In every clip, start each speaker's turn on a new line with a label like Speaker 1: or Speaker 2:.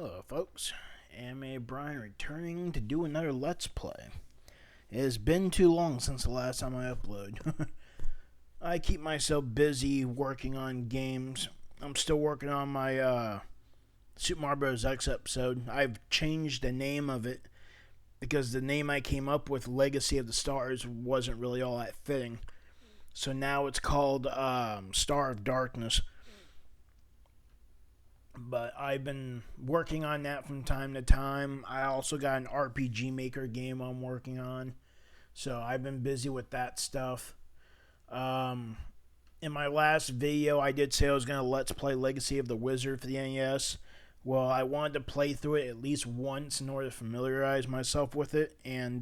Speaker 1: Hello, folks. Anime Brian returning to do another Let's Play. It has been too long since the last time I upload. I keep myself busy working on games. I'm still working on my Super Mario Bros. X episode. I've changed the name of it because the name I came up with, Legacy of the Stars, wasn't really all that fitting. So now it's called Star of Darkness. But I've been working on that from time to time. I also got an RPG Maker game I'm working on. So I've been busy with that stuff. In my last video, I did say I was going to Let's Play Legacy of the Wizard for the NES. Well, I wanted to play through it at least once in order to familiarize myself with it. And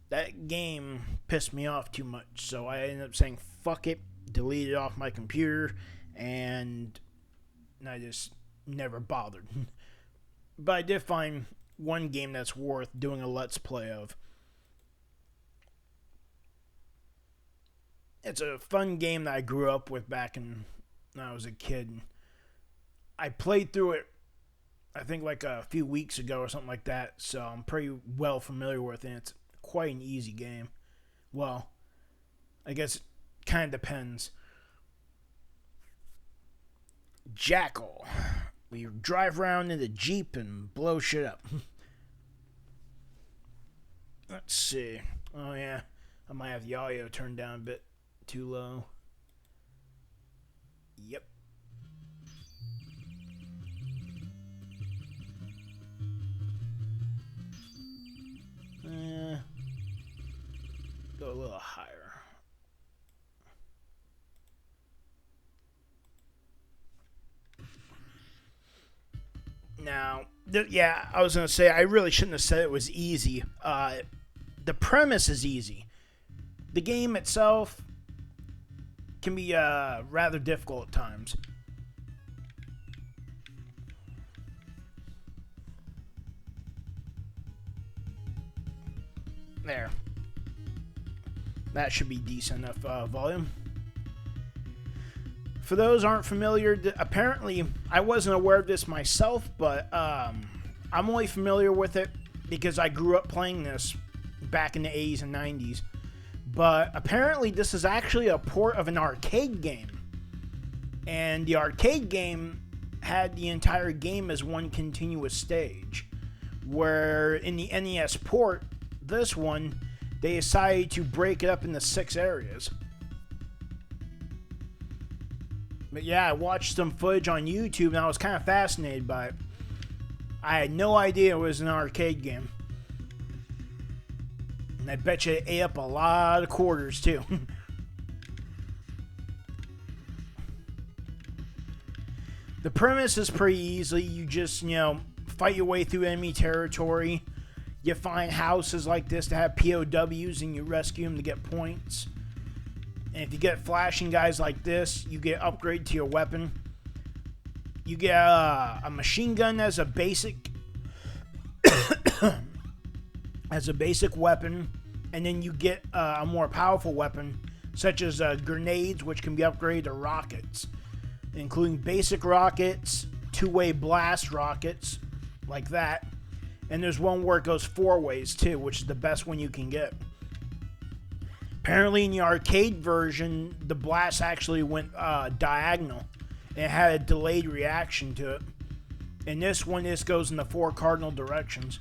Speaker 1: that game pissed me off too much. So I ended up saying, fuck it, delete it off my computer, and I just never bothered. But I did find one game that's worth doing a Let's Play of. It's a fun game that I grew up with back when I was a kid. I played through it, I think, like a few weeks ago or something like that, so I'm pretty well familiar with it. It's quite an easy game. Well, I guess it kind of depends. Jackal. We drive around in a Jeep and blow shit up. Let's see. Oh, yeah. I might have the audio turned down a bit too low. Yep. Go a little higher. Now, yeah, I was going to say, I really shouldn't have said it was easy. The premise is easy. The game itself can be rather difficult at times. There. That should be decent enough volume. For those aren't familiar, apparently I wasn't aware of this myself, but I'm only familiar with it because I grew up playing this back in the 80s and 90s. But apparently this is actually a port of an arcade game. And the arcade game had the entire game as one continuous stage. Where in the NES port, this one, they decided to break it up into 6 areas. But yeah, I watched some footage on YouTube and I was kind of fascinated by it. I had no idea it was an arcade game. And I bet you it ate up a lot of quarters too. The premise is pretty easy. You just, fight your way through enemy territory. You find houses like this to have POWs and you rescue them to get points. And if you get flashing guys like this, you get upgrade to your weapon. You get a machine gun as a basic weapon, and then you get a more powerful weapon, such as grenades, which can be upgraded to rockets, including basic rockets, two-way blast rockets, like that. And there's one where it goes 4 ways too, which is the best one you can get. Apparently in the arcade version, the blast actually went diagonal. It had a delayed reaction to it. In this one, this goes in the 4 cardinal directions.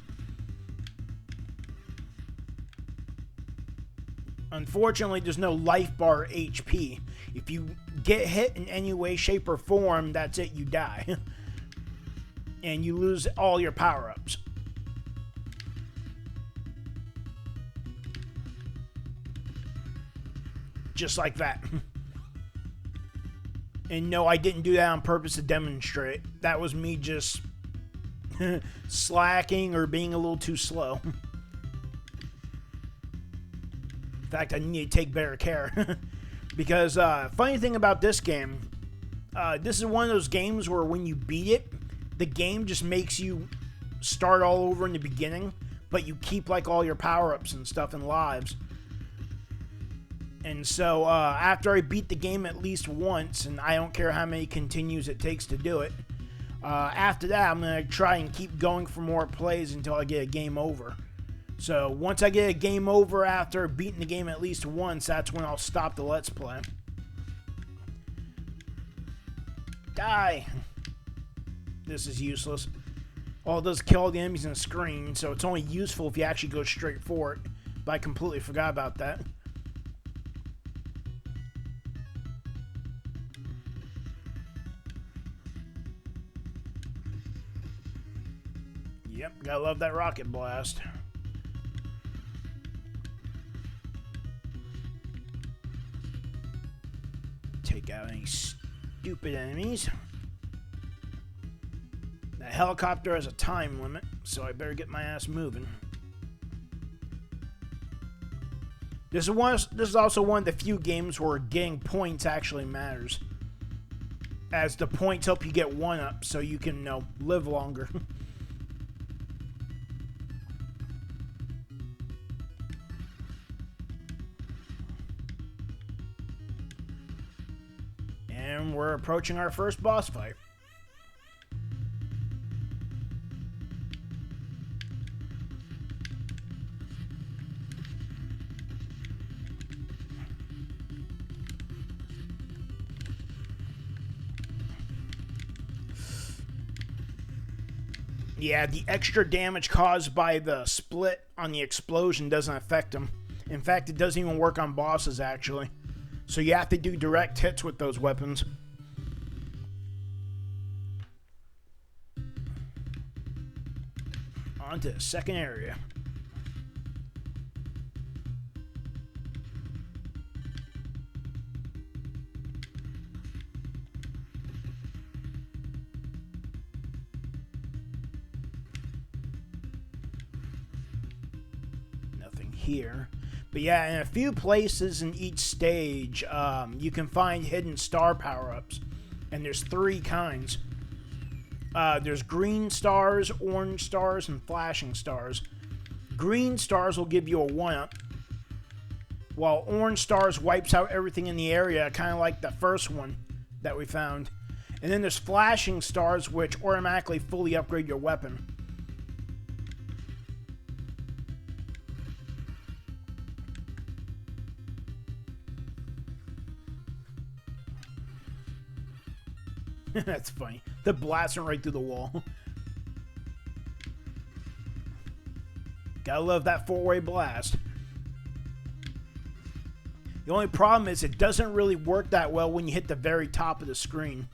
Speaker 1: Unfortunately, there's no life bar HP. If you get hit in any way, shape, or form, that's it, you die. And you lose all your power-ups. Just like that. And no, I didn't do that on purpose to demonstrate. That was me just slacking or being a little too slow. In fact, I need to take better care. Because funny thing about this game, this is one of those games where when you beat it, the game just makes you start all over in the beginning, but you keep like all your power-ups and stuff and lives. And so after I beat the game at least once, and I don't care how many continues it takes to do it, After that, I'm going to try and keep going for more plays until I get a game over. So once I get a game over after beating the game at least once, that's when I'll stop the Let's Play. Die! This is useless. All it does is kill all the enemies in the screen, so it's only useful if you actually go straight for it. But I completely forgot about that. Yep, gotta love that rocket blast. Take out any stupid enemies. That helicopter has a time limit, so I better get my ass moving. This is also one of the few games where getting points actually matters, as the points help you get 1-up, so you can, live longer. And we're approaching our first boss fight. Yeah, the extra damage caused by the split on the explosion doesn't affect them. In fact, it doesn't even work on bosses, actually. So you have to do direct hits with those weapons. On to the second area. Here. But yeah, in a few places in each stage, you can find hidden star power-ups. And there's 3 kinds. There's green stars, orange stars, and flashing stars. Green stars will give you a 1-up, while orange stars wipes out everything in the area, kind of like the first one that we found. And then there's flashing stars, which automatically fully upgrade your weapon. That's funny. The blast went right through the wall. Gotta love that 4-way blast. The only problem is it doesn't really work that well when you hit the very top of the screen.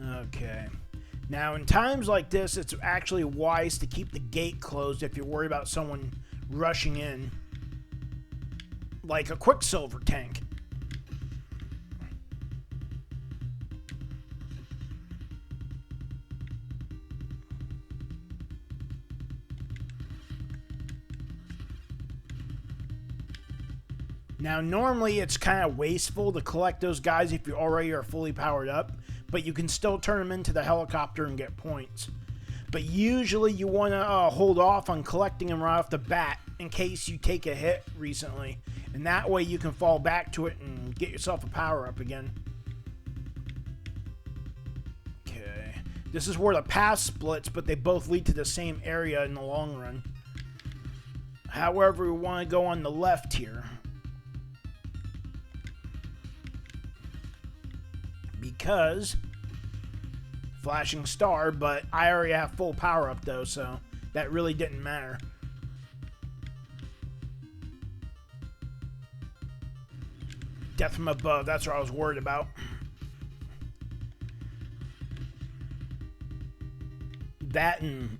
Speaker 1: Okay. Now, in times like this, it's actually wise to keep the gate closed if you're worried about someone rushing in. Like a Quicksilver tank. Now, normally it's kind of wasteful to collect those guys if you already are fully powered up, but you can still turn them into the helicopter and get points. But usually you want to hold off on collecting them right off the bat in case you take a hit recently. And that way you can fall back to it and get yourself a power-up again. Okay. This is where the path splits, but they both lead to the same area in the long run. However, we want to go on the left here. Because flashing star, but I already have full power up though, so that really didn't matter. Death from above, that's what I was worried about. That and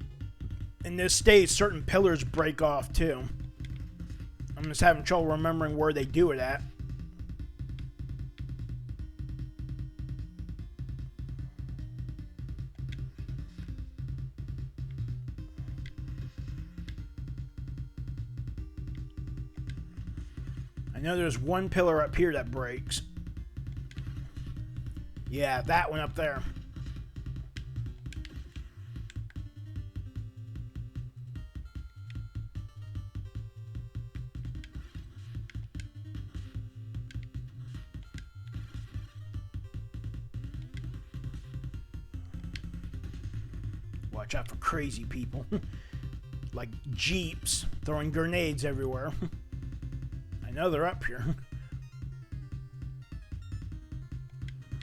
Speaker 1: in this stage, certain pillars break off too. I'm just having trouble remembering where they do it at. I know there's one pillar up here that breaks. Yeah, that one up there. watch out for crazy people. Like jeeps throwing grenades everywhere. I know they're up here.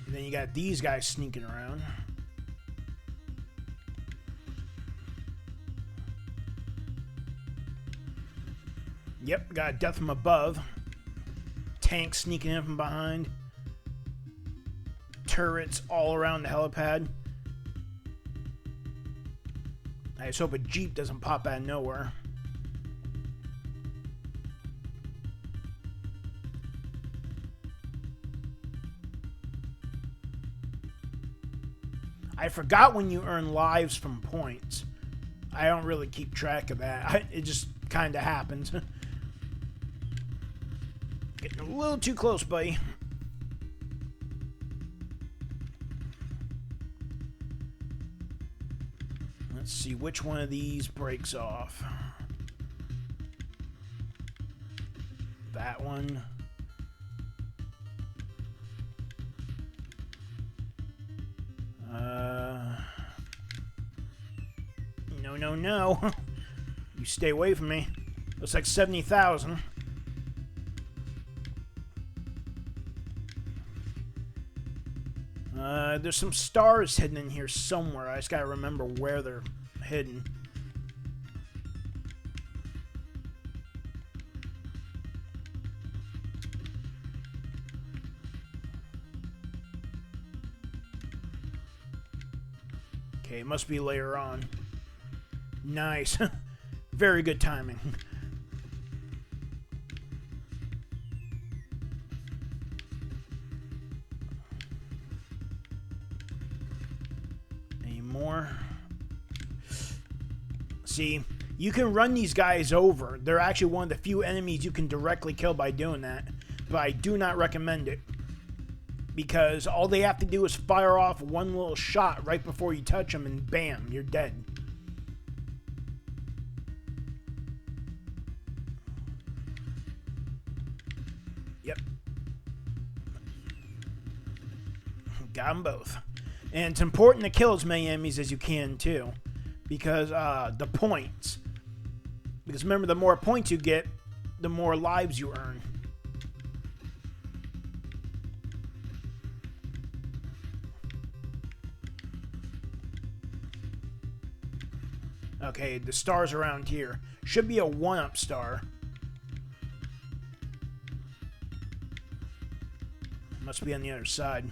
Speaker 1: And then you got these guys sneaking around. Yep, got a death from above. Tanks sneaking in from behind. Turrets all around the helipad. I just hope a jeep doesn't pop out of nowhere. I forgot when you earn lives from points. I don't really keep track of that. It just kind of happens. Getting a little too close, buddy. Let's see which one of these breaks off. That one. No. You stay away from me. Looks like 70,000. There's some stars hidden in here somewhere. I just gotta remember where they're hidden. Okay, it must be later on. Nice. Very good timing. Any more? See, you can run these guys over. They're actually one of the few enemies you can directly kill by doing that. But I do not recommend it. Because all they have to do is fire off one little shot right before you touch them and bam, you're dead. Yep. Got them both. And it's important to kill as many enemies as you can too. Because the points. Because remember, the more points you get, the more lives you earn. Okay, the stars around here. Should be a 1-up star. Must be on the other side.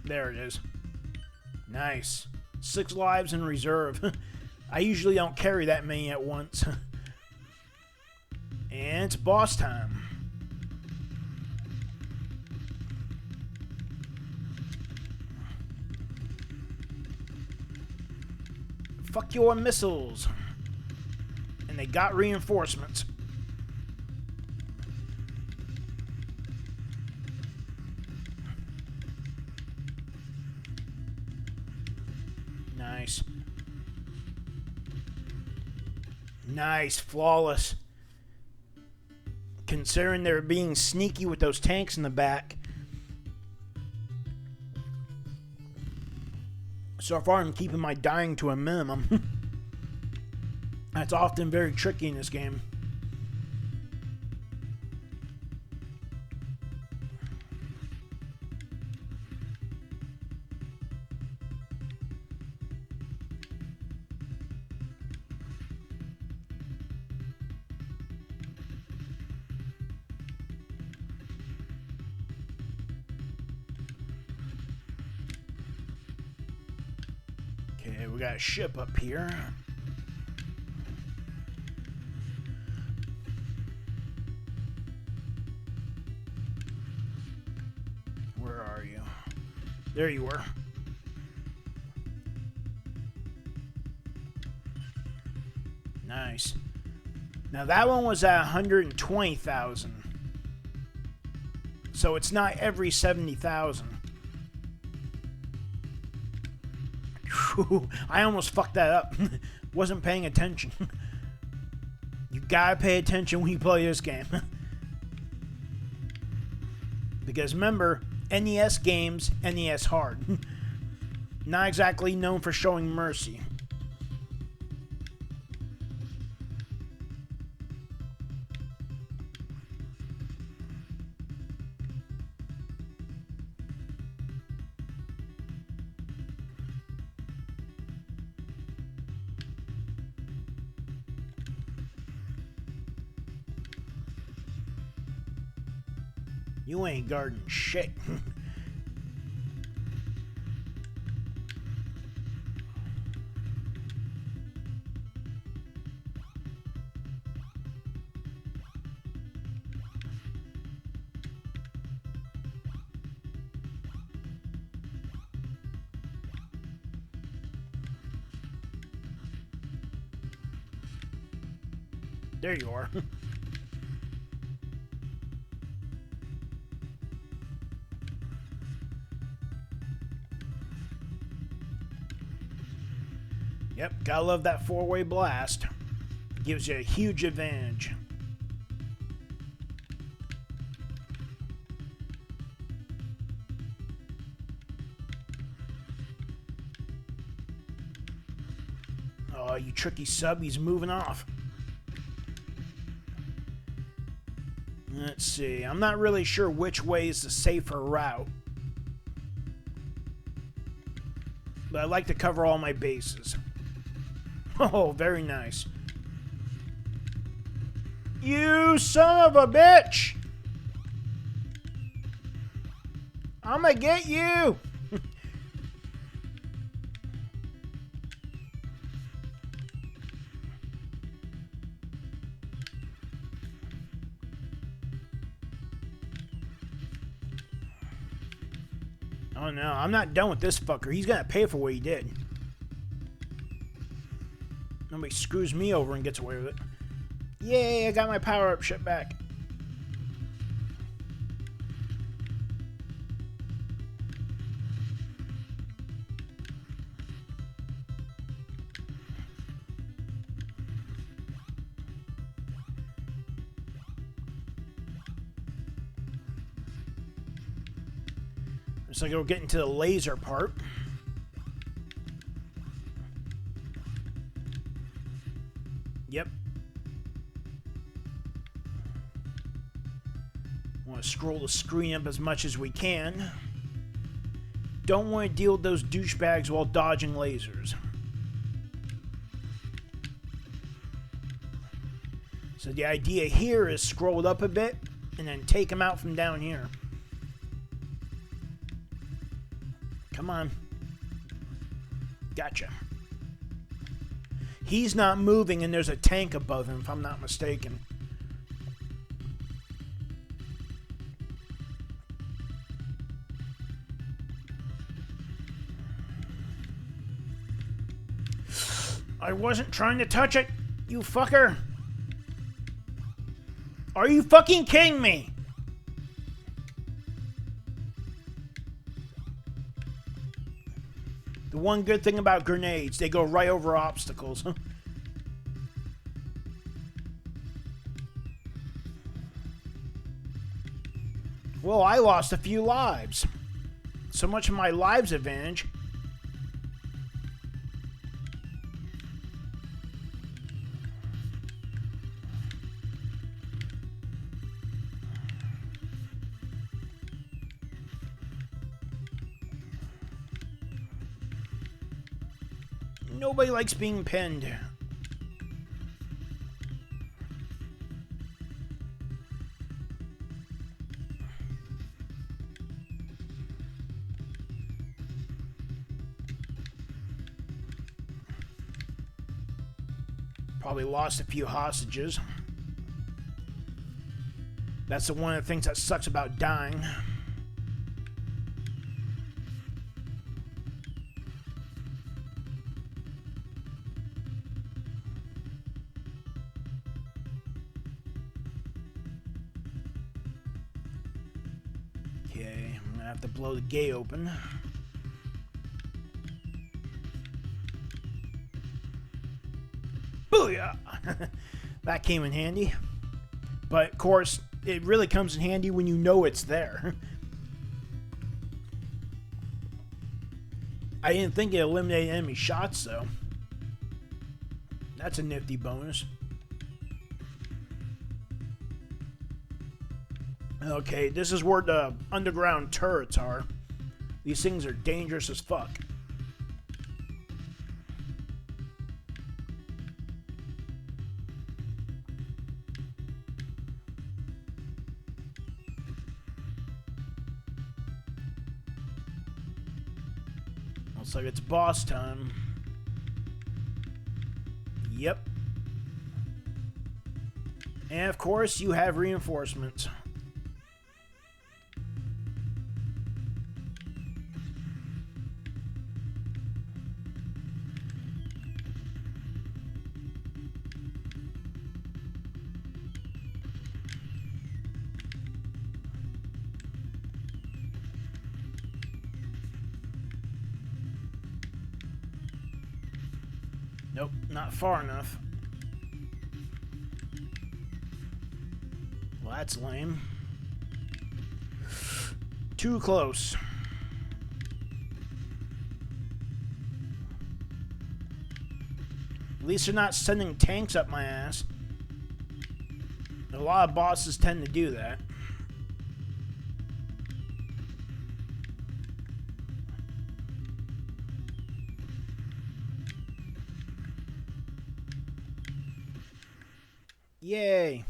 Speaker 1: There it is. Nice. 6 lives in reserve. I usually don't carry that many at once. And it's boss time. Fuck your missiles. And they got reinforcements. Nice. Nice. Flawless. Considering they're being sneaky with those tanks in the back. So far, I'm keeping my dying to a minimum. That's often very tricky in this game. Okay, we got a ship up here. Where are you? There you were. Nice. Now that one was at 120,000. So it's not every 70,000. I almost fucked that up. Wasn't paying attention. You gotta pay attention when you play this game. Because remember, NES games, NES hard. Not exactly known for showing mercy. You ain't guarding shit. There you are. Yep, gotta love that four-way blast. Gives you a huge advantage. Oh, you tricky sub, he's moving off. Let's see, I'm not really sure which way is the safer route. But I like to cover all my bases. Oh, very nice. You son of a bitch! I'm gonna get you! Oh no, I'm not done with this fucker. He's gonna pay for what he did. Nobody screws me over and gets away with it. Yay, I got my power-up shit back. Looks like we'll get into the laser part. Yep. Want to scroll the screen up as much as we can. Don't want to deal with those douchebags while dodging lasers. So the idea here is scroll it up a bit and then take them out from down here. Come on. Gotcha. He's not moving and there's a tank above him, if I'm not mistaken. I wasn't trying to touch it, you fucker. Are you fucking kidding me? The one good thing about grenades, they go right over obstacles. Well, I lost a few lives. So much of my lives advantage. Nobody likes being pinned. Probably lost a few hostages. That's one of the things that sucks about dying. Okay, I'm gonna have to blow the gate open. Booyah! That came in handy. But, of course, it really comes in handy when you know it's there. I didn't think it eliminated enemy shots, though. That's a nifty bonus. Okay, this is where the underground turrets are. These things are dangerous as fuck. Looks like it's boss time. Yep. And of course, you have reinforcements. Nope, not far enough. Well, that's lame. Too close. At least they're not sending tanks up my ass. A lot of bosses tend to do that. Yay.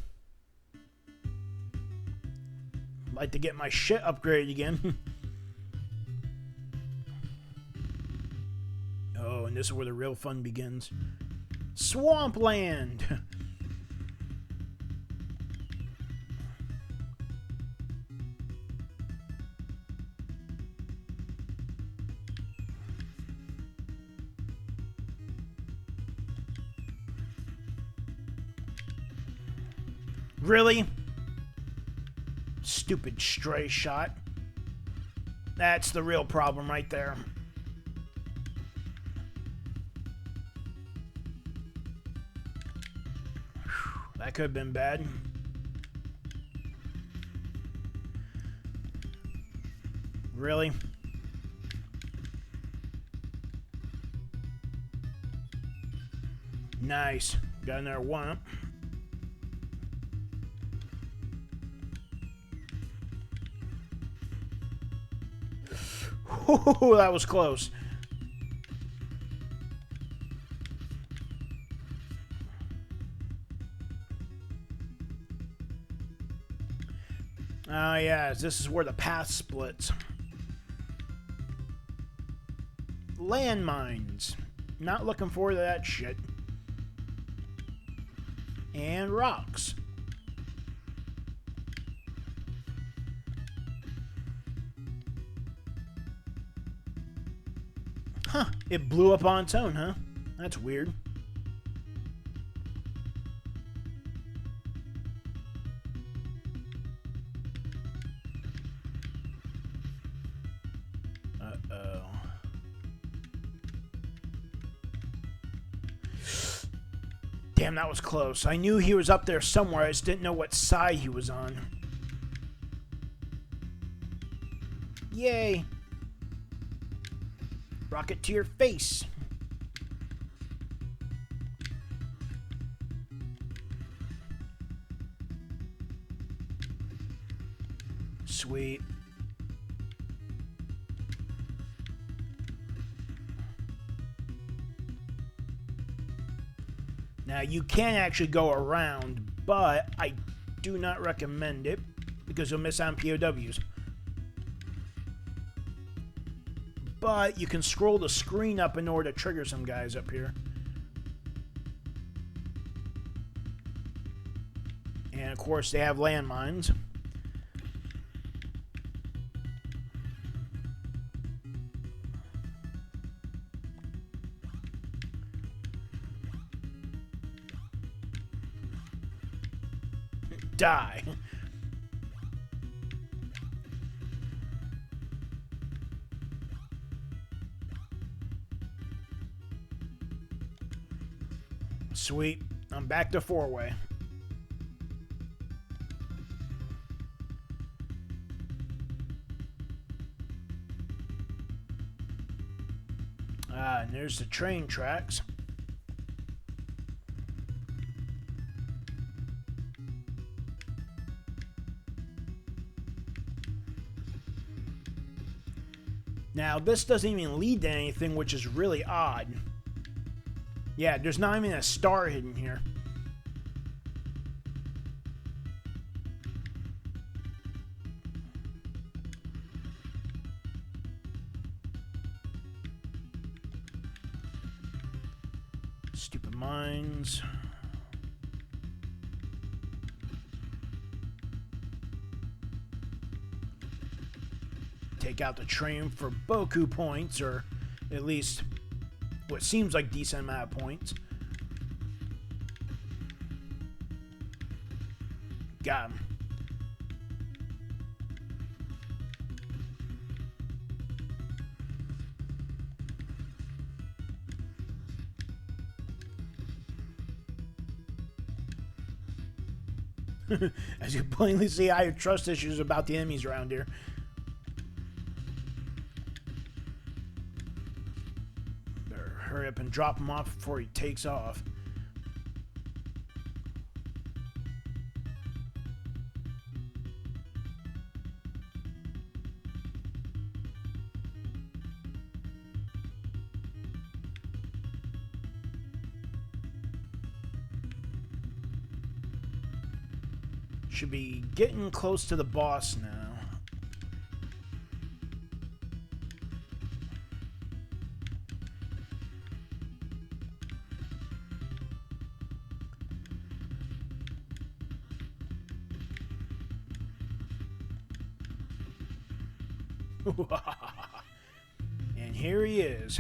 Speaker 1: Like to get my shit upgraded again. Oh, and this is where the real fun begins. Swampland. Really? Stupid stray shot. That's the real problem right there. That could have been bad. Really? Nice. Got another one up. Ooh, that was close. Oh, yeah, this is where the path splits. Landmines. Not looking forward to that shit. And rocks. Huh, it blew up on its own, huh? That's weird. Uh-oh. Damn, that was close. I knew he was up there somewhere, I just didn't know what side he was on. Yay! Rocket to your face. Sweet. Now you can actually go around, but I do not recommend it because you'll miss on POWs. But you can scroll the screen up in order to trigger some guys up here. And of course they have landmines. Die. Sweet. I'm back to four-way. And there's the train tracks. Now, this doesn't even lead to anything, which is really odd. Yeah, there's not even a star hidden here. Stupid mines. Take out the train for Boku points, or at least what seems like decent amount of points. Got him. As you plainly see, I have trust issues about the enemies around here. Better hurry up and drop him off before he takes off. Should be getting close to the boss now. And here he is.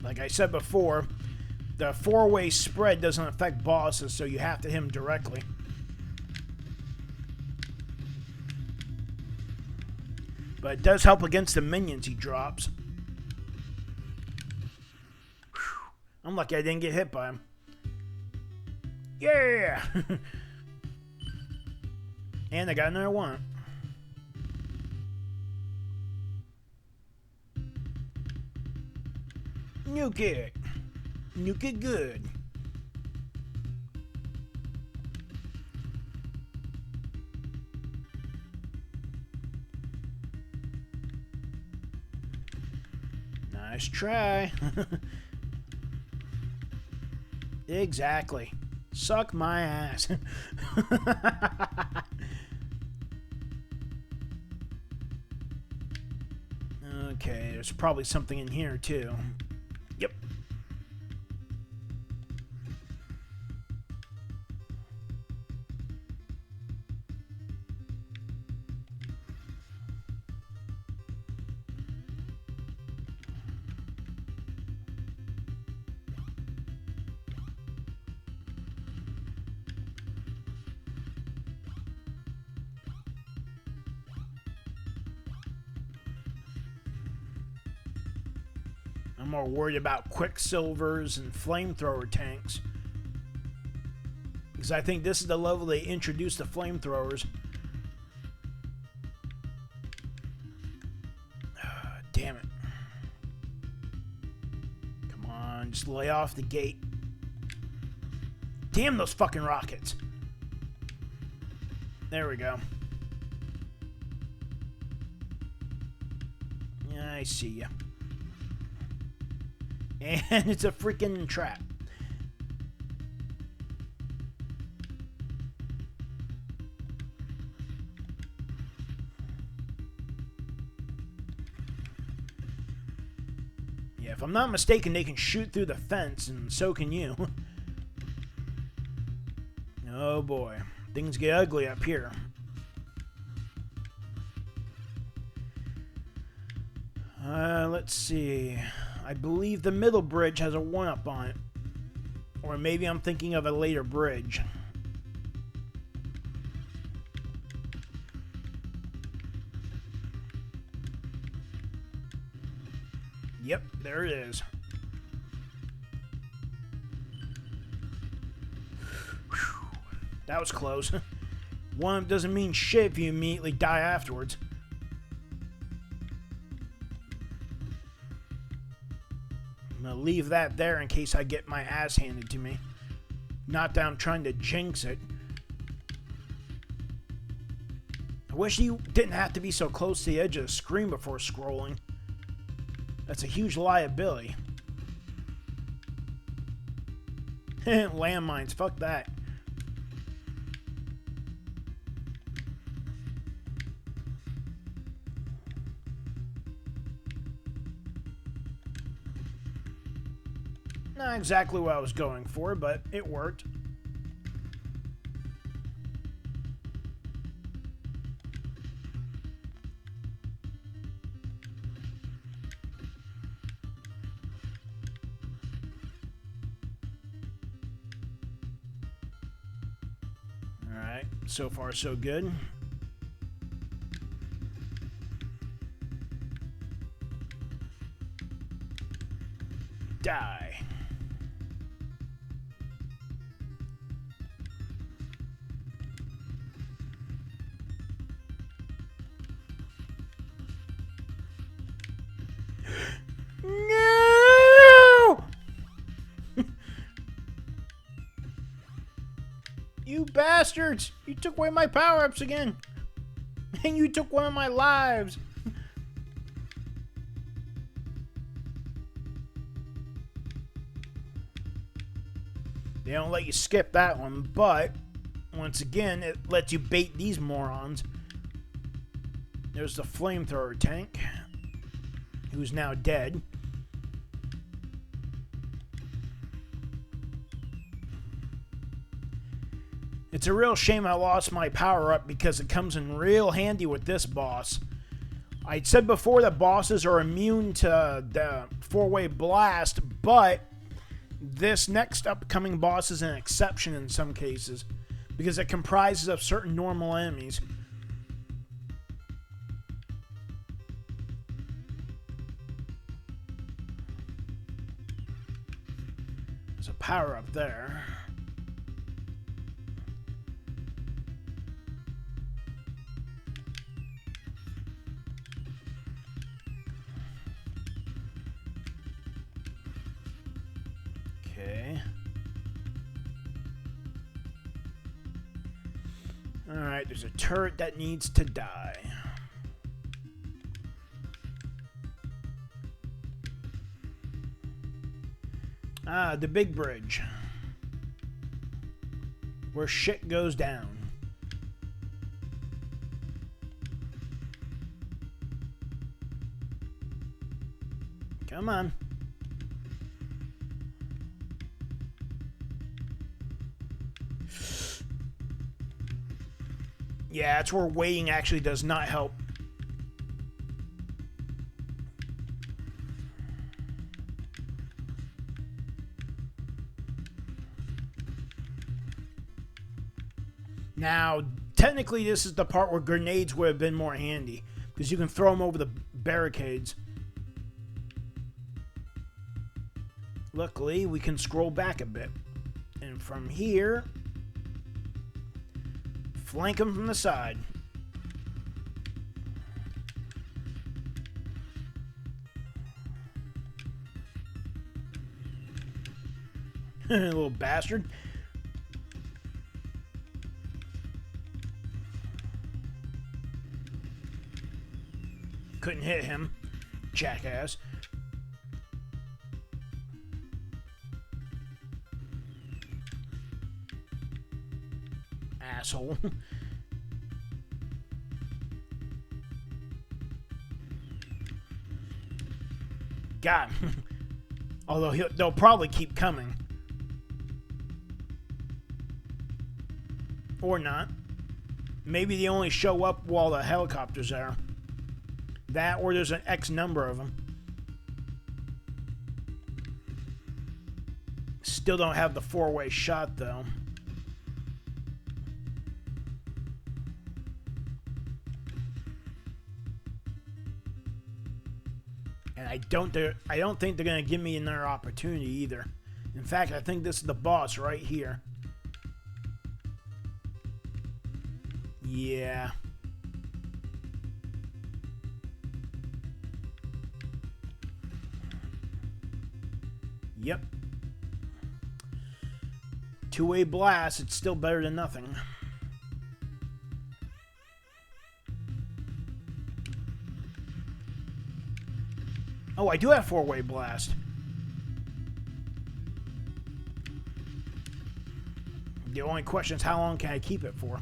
Speaker 1: Like I said before, the four-way spread doesn't affect bosses, so you have to hit him directly. But it does help against the minions he drops. Whew. I'm lucky I didn't get hit by him. Yeah! And I got another one. Nuke it. Nuke it good. Nice try. Exactly. Suck my ass. Okay, there's probably something in here too. Yep. I'm more worried about quicksilvers and flamethrower tanks, because I think this is the level they introduced the flamethrowers. Damn it. Come on, just lay off the gate. Damn those fucking rockets. There we go. Yeah, I see ya. And it's a freaking trap. Yeah, if I'm not mistaken, they can shoot through the fence, and so can you. Oh boy, things get ugly up here. Let's see. I believe the middle bridge has a 1-up on it. Or maybe I'm thinking of a later bridge. Yep, there it is. That was close. One doesn't mean shit if you immediately die afterwards. I'm gonna leave that there in case I get my ass handed to me. Not that I'm trying to jinx it. I wish you didn't have to be so close to the edge of the screen before scrolling. That's a huge liability. Landmines, fuck that. Not exactly what I was going for, but it worked. Alright, so far so good. Die. No! You bastards! You took away my power-ups again! And you took one of my lives! They don't let you skip that one, but once again, it lets you bait these morons. There's the flamethrower tank, who's now dead. It's a real shame I lost my power-up because it comes in real handy with this boss. I said before that bosses are immune to the four-way blast, but this next upcoming boss is an exception in some cases because it comprises of certain normal enemies. There's a power up there. Okay. Alright, there's a turret that needs to die. Ah, the big bridge. Where shit goes down. Come on. Yeah, that's where waiting actually does not help. Now, technically this is the part where grenades would have been more handy, because you can throw them over the barricades. Luckily, we can scroll back a bit. And from here, flank them from the side. Little bastard. Couldn't hit him. Jackass. Asshole. God. Although they'll probably keep coming. Or not. Maybe they only show up while the helicopter's there. That, or there's an X number of them. Still don't have the four-way shot, though. And I don't think they're going to give me another opportunity either. In fact, I think this is the boss right here. Yeah. Yep. Two-way blast, it's still better than nothing. Oh, I do have four-way blast. The only question is how long can I keep it for?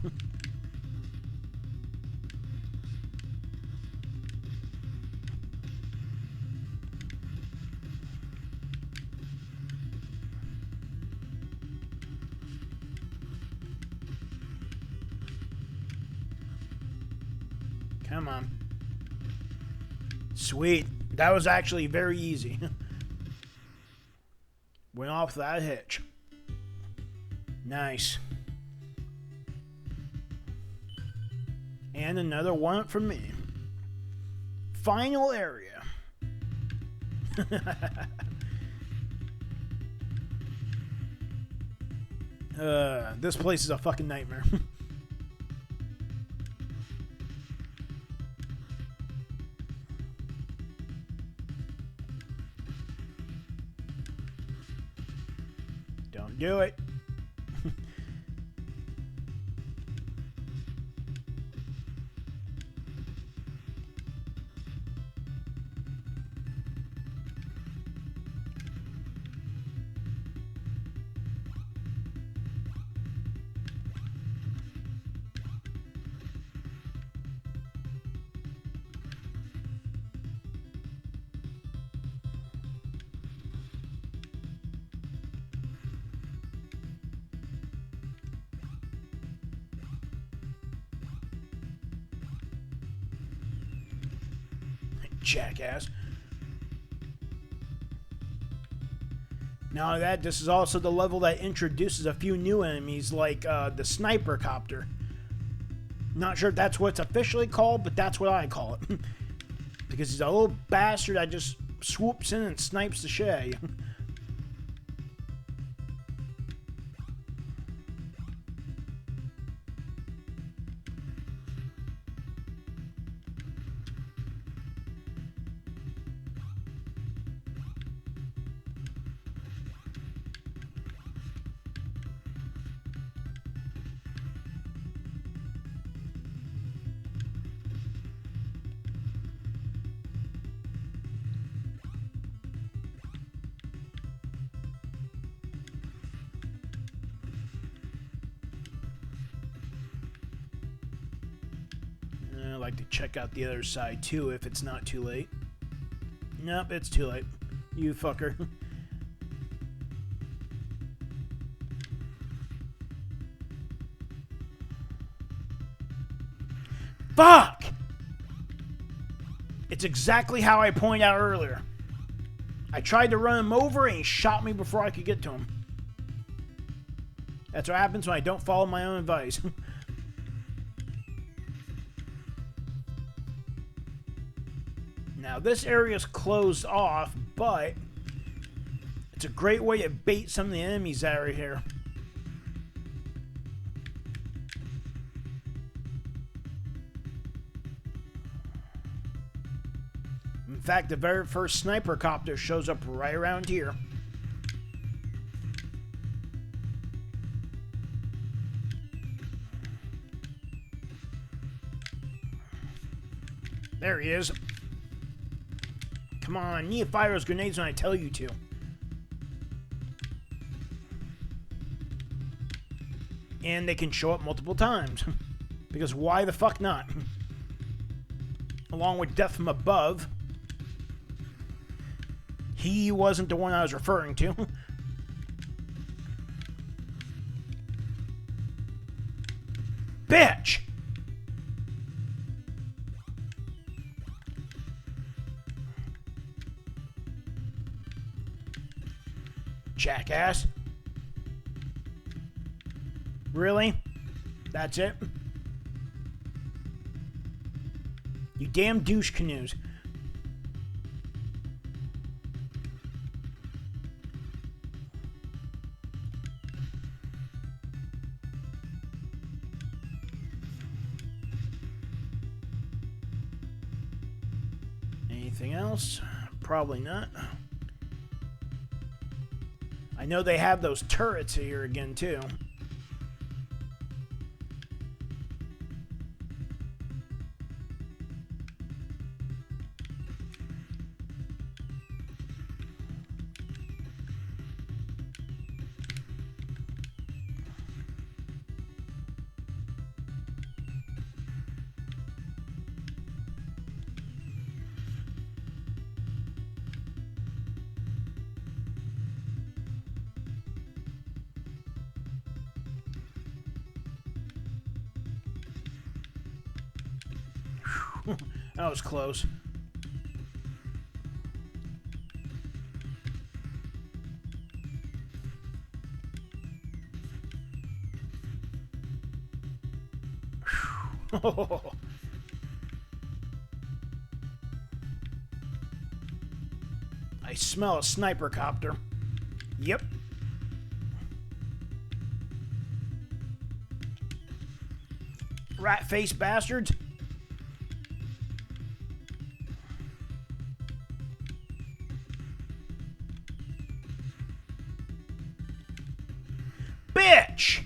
Speaker 1: Come on. Sweet. That was actually very easy. Went off that hitch. Nice. And another one from me. Final area. This place is a fucking nightmare. Don't do it. Jackass. Now that this is also the level that introduces a few new enemies, like the sniper copter. Not sure if that's what it's officially called, but that's what I call it. Because he's a little bastard that just swoops in and snipes the shit. I'd like to check out the other side too if it's not too late. Nope, it's too late. You fucker. Fuck! It's exactly how I pointed out earlier. I tried to run him over and he shot me before I could get to him. That's what happens when I don't follow my own advice. Now, this area is closed off, but it's a great way to bait some of the enemies that are here. In fact, the very first sniper copter shows up right around here. There he is. Come on, you need to fire those grenades when I tell you to. And they can show up multiple times. Because why the fuck not? Along with death from above. He wasn't the one I was referring to. Bitch! Jackass. Really? That's it? You damn douche canoes. Anything else? Probably not. I know they have those turrets here again, too. That was close. I smell a sniper copter. Yep. Rat-faced bastards. Bitch!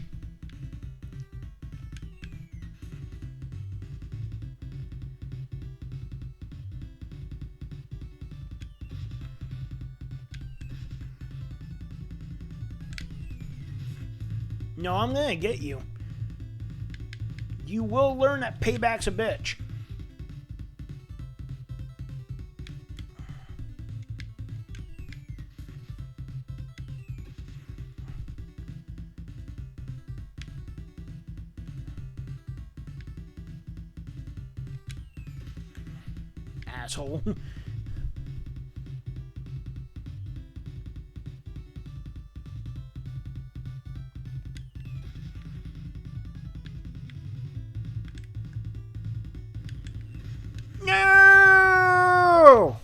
Speaker 1: No, I'm gonna get you. You will learn that payback's a bitch. Asshole. No!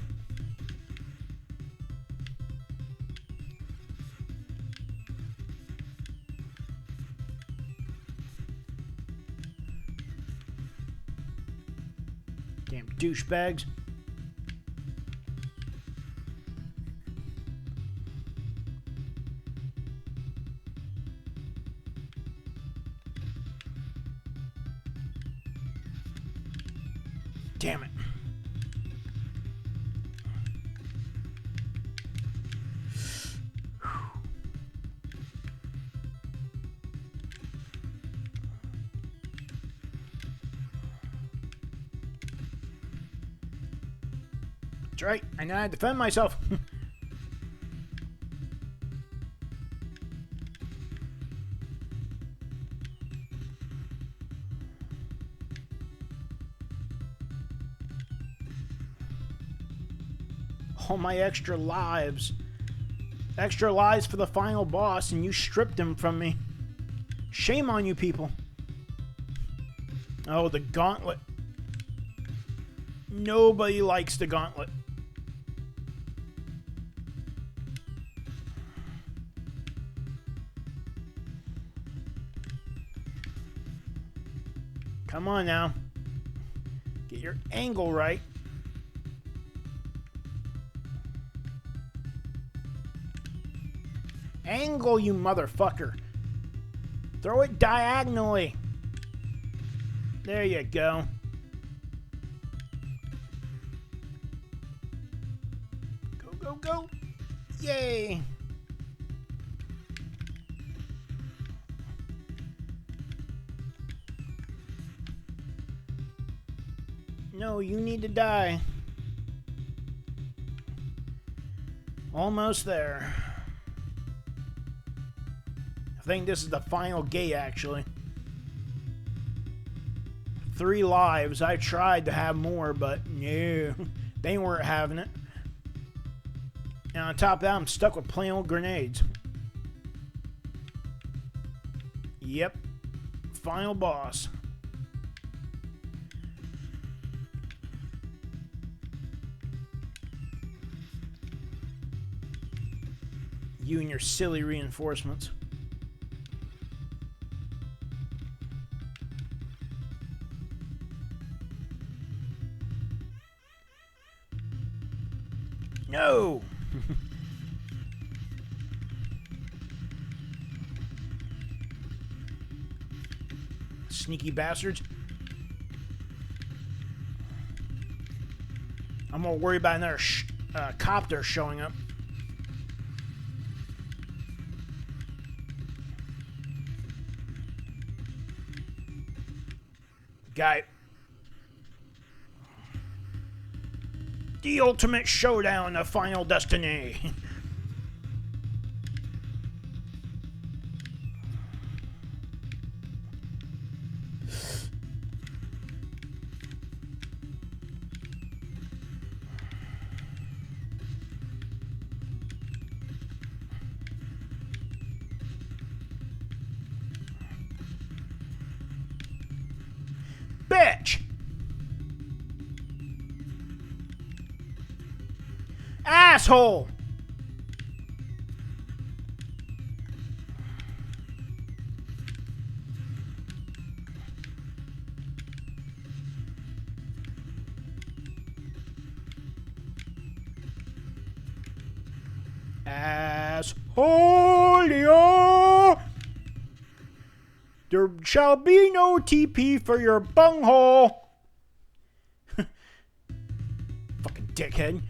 Speaker 1: Damn douchebags. Damn it. That's right. I know how to defend myself. All my extra lives. Extra lives for the final boss, and you stripped them from me. Shame on you people. Oh, the gauntlet. Nobody likes the gauntlet. Come on now. Get your angle right. Angle, you motherfucker. Throw it diagonally. There you go. Go, go, go. Yay. No, you need to die. Almost there. I think this is the final gate, actually. 3 lives. I tried to have more, but no. They weren't having it. And on top of that, I'm stuck with plain old grenades. Yep. Final boss. You and your silly reinforcements. No! Sneaky bastards. I'm more worried about another copter showing up. Guy. The ultimate showdown, the final destiny. Bitch! Asshole! Asshole! There shall be no TP for your bunghole. Fucking dickhead.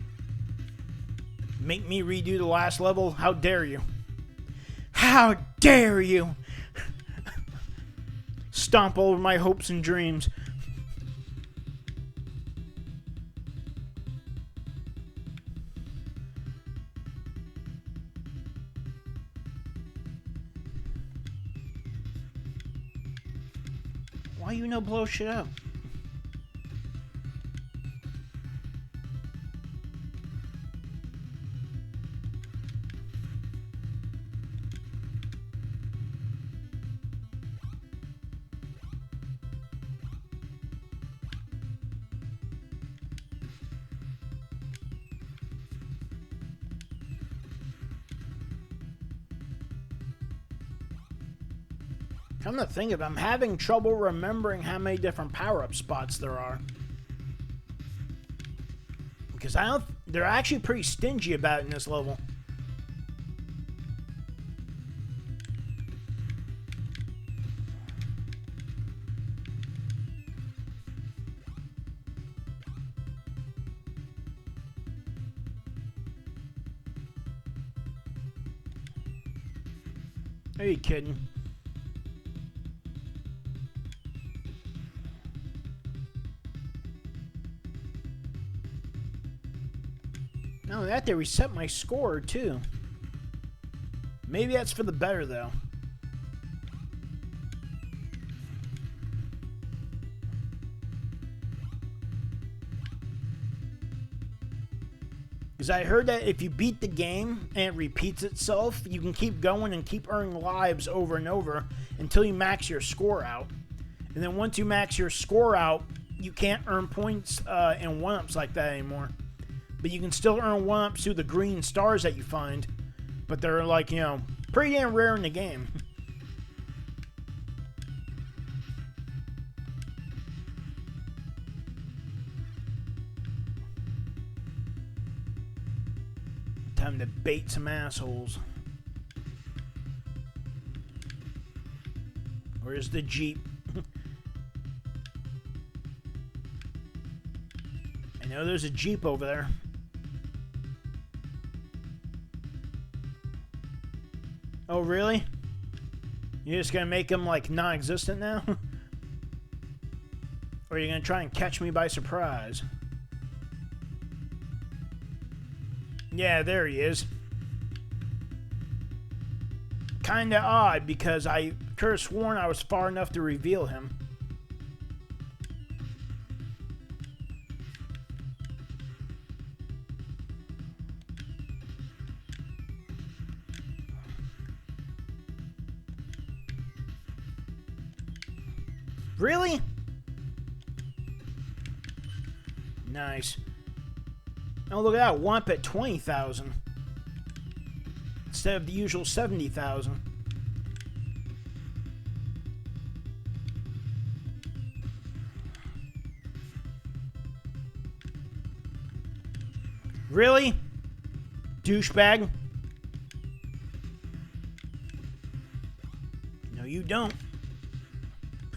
Speaker 1: Make me redo the last level? How dare you? How dare you? Stomp over my hopes and dreams. Why you no blow shit up? Come to think of it, I'm having trouble remembering how many different power-up spots there are. Because they're actually pretty stingy about it in this level. Are you kidding? No, that they reset my score too. Maybe that's for the better though. Because I heard that if you beat the game and it repeats itself, you can keep going and keep earning lives over and over until you max your score out. And then once you max your score out, you can't earn points and 1-ups like that anymore. But you can still earn 1-ups through the green stars that you find. But they're like, you know, pretty damn rare in the game. Time to bait some assholes. Where's the Jeep? I know there's a Jeep over there. Oh, really? You're just gonna make him, like, non-existent now? Or are you gonna try and catch me by surprise? Yeah, there he is. Kinda odd, because I could have sworn I was far enough to reveal him. Really? Nice. Oh, look at that. Wump at 20,000. Instead of the usual 70,000. Really? Douchebag. No, you don't.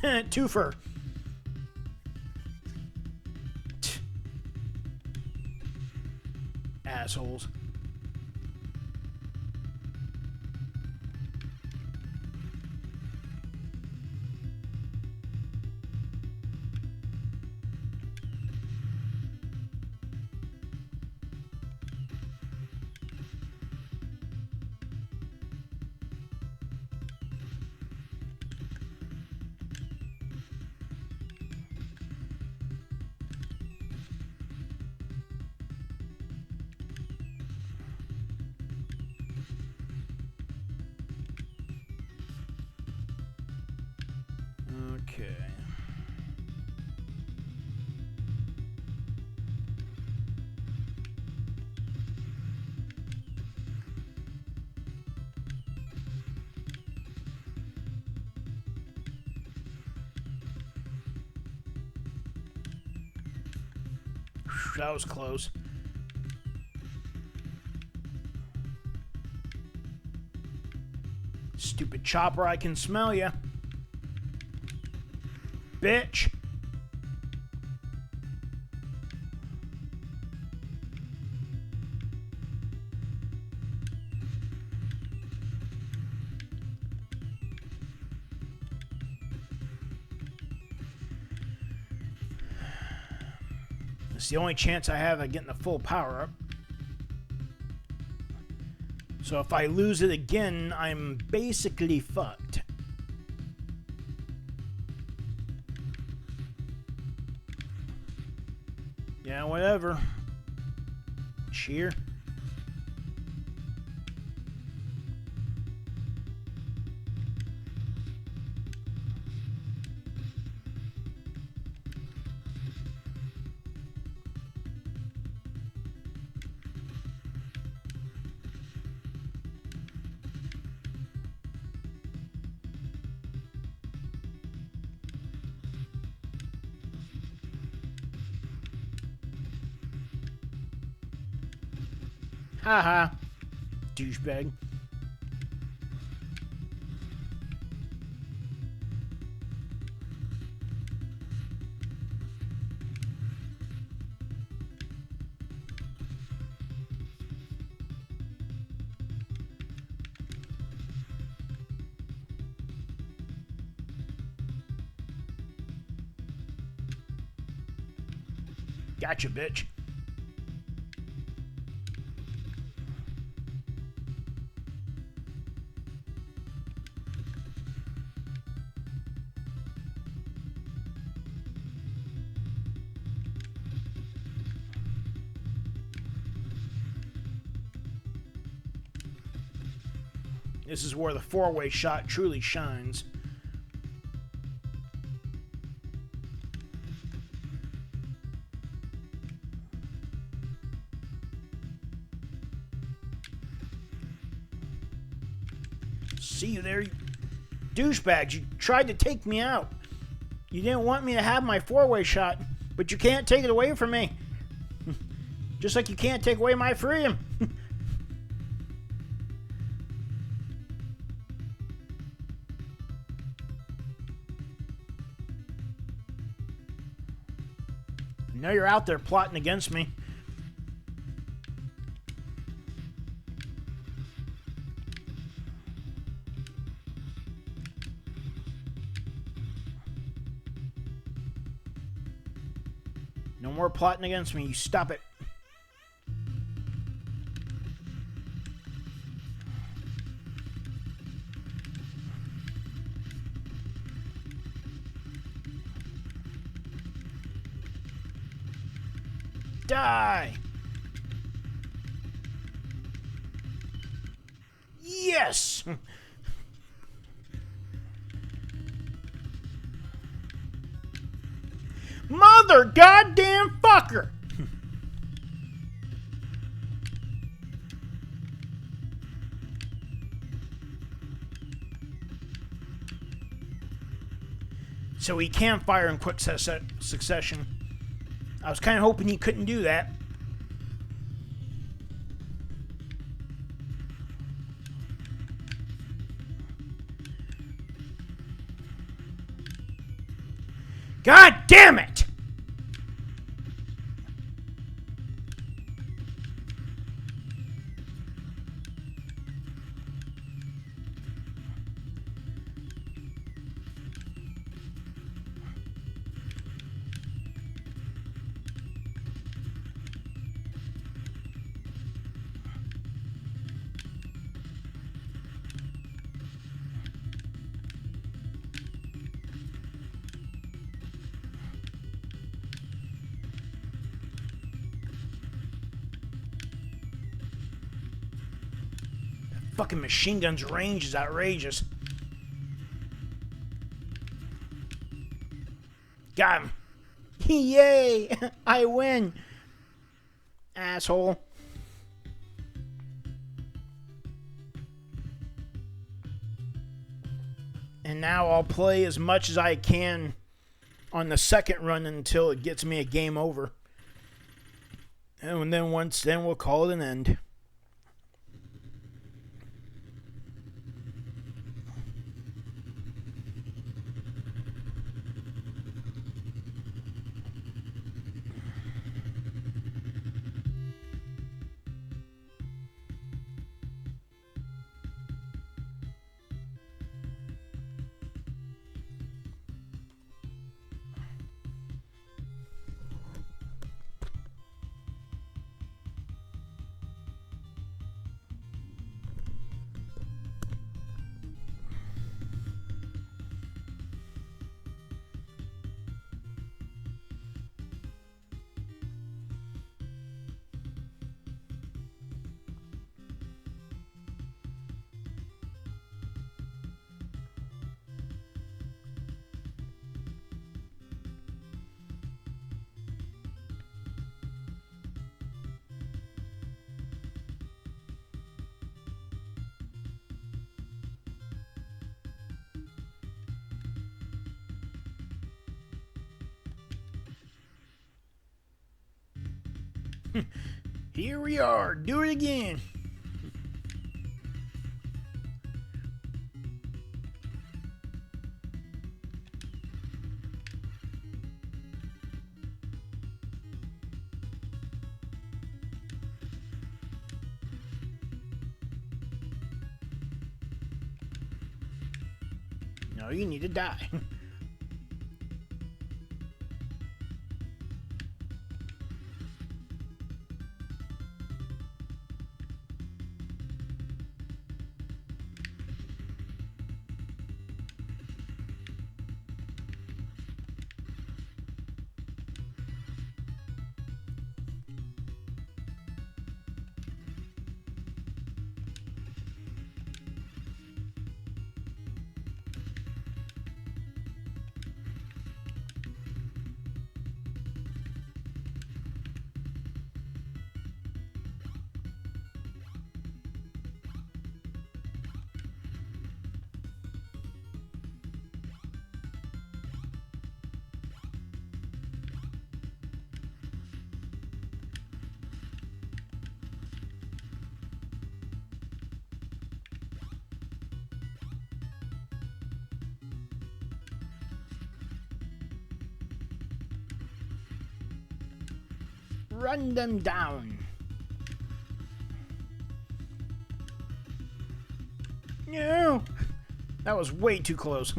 Speaker 1: Twofer. Assholes. Okay. That was close. Stupid chopper, I can smell ya. Bitch. It's the only chance I have of getting the full power up. So if I lose it again, I'm basically fucked. Yeah, whatever. Cheer. Haha. Douchebag. Gotcha, bitch. This is where the four-way shot truly shines. See you there, you douchebags. You tried to take me out. You didn't want me to have my four-way shot, but you can't take it away from me. Just like you can't take away my freedom. Now you're out there plotting against me. No more plotting against me. You stop it. Die! Yes! Mother goddamn fucker! So he can fire in quick succession. I was kind of hoping he couldn't do that. God damn it! Fucking machine gun's range is outrageous. Got him. Yay! I win. Asshole. And now I'll play as much as I can on the second run until it gets me a game over. And then we'll call it an end. Here we are. Do it again. No, you need to die. Run them down. No! That was way too close.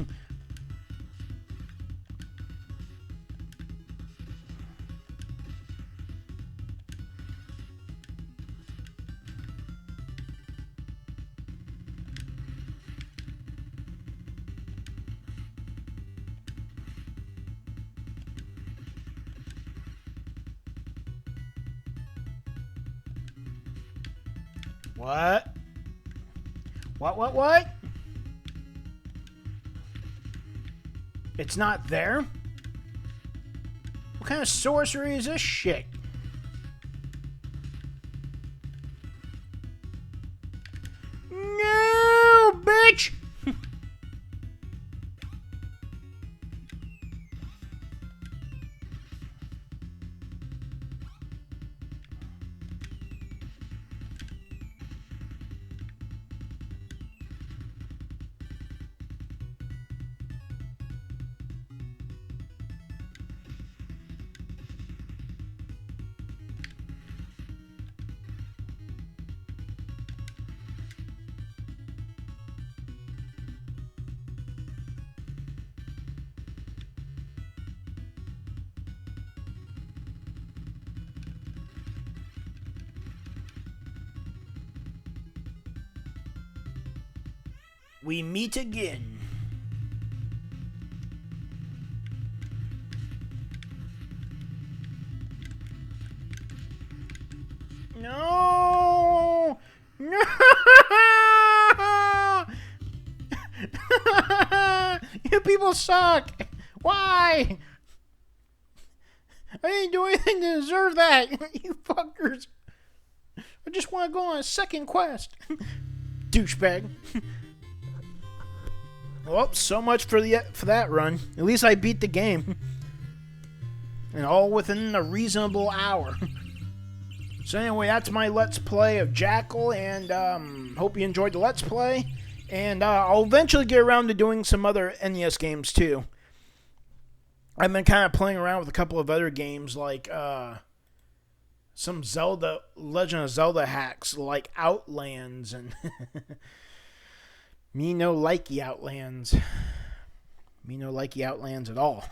Speaker 1: What? What? It's not there? What kind of sorcery is this shit? No, bitch! we meet again. No! No! You people suck! Why? I didn't do anything to deserve that! You fuckers! I just want to go on a second quest. Douchebag. Well, so much for that run. At least I beat the game. And all within a reasonable hour. So anyway, that's my Let's Play of Jackal, and hope you enjoyed the Let's Play. And I'll eventually get around to doing some other NES games too. I've been kind of playing around with a couple of other games, like some Legend of Zelda hacks, like Outlands, and me no likey Outlands. Me no likey Outlands at all.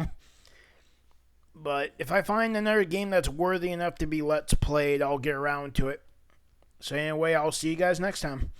Speaker 1: But if I find another game that's worthy enough to be Let's Played, I'll get around to it. So anyway, I'll see you guys next time.